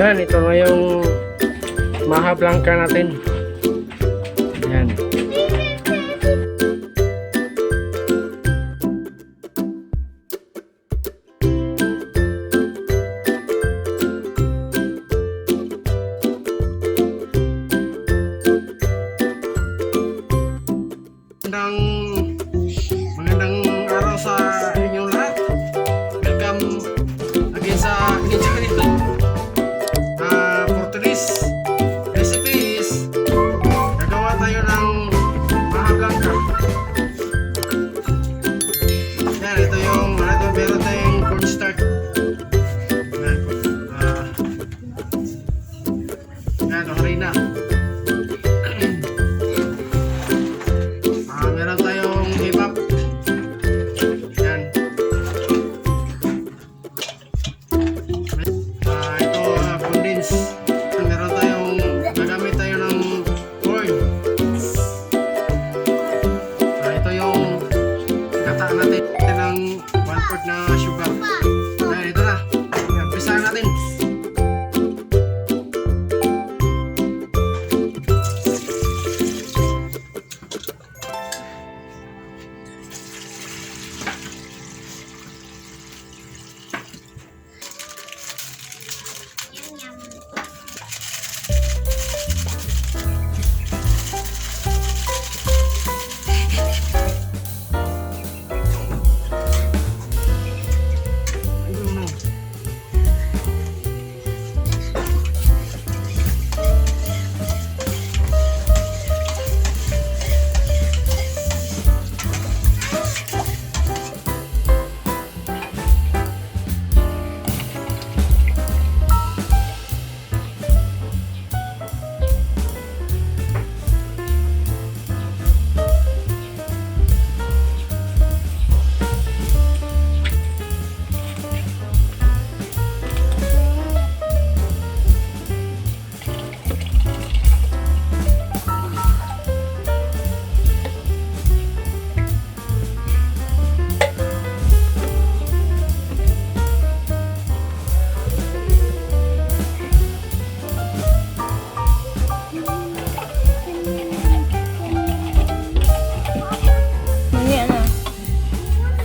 Yan, ito na yung Maja Blanca natin. Yan. Magandang araw sa inyong lahat. Welcome again sa ganito. For today's recipe is gagawa tayo ng Maja Blanca. Yan, ito yung meron tayong cornstarch. Yan, harina. Meron tayong evap. Yan. Ito condensed. Meron tayong gagamit tayo ng corn. Ito yung kata natin ng 1/4 na sugar. Ayan, ito na. Umpisahan natin.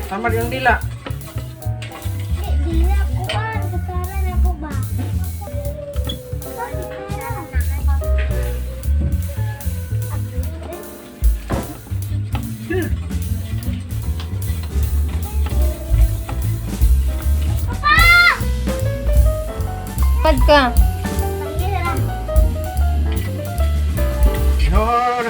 Tama yung dila. Dila ko ba? Bakaran ako ba? Papa! Pad ka. Yun.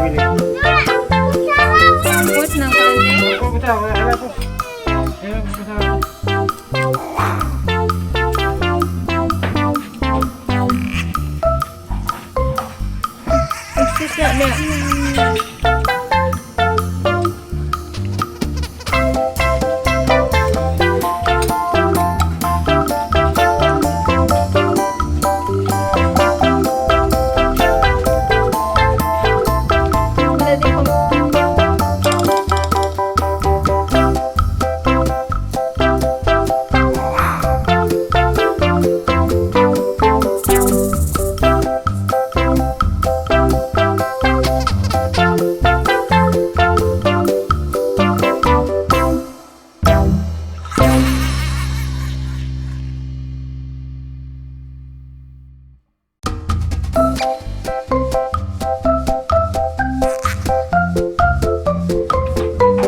bili. Put ng konti. Ako puta, wala po. Ayun, kasama. Sis na niya. Wala din ko.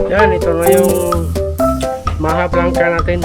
Yan, ito na yung Maja Blanca natin.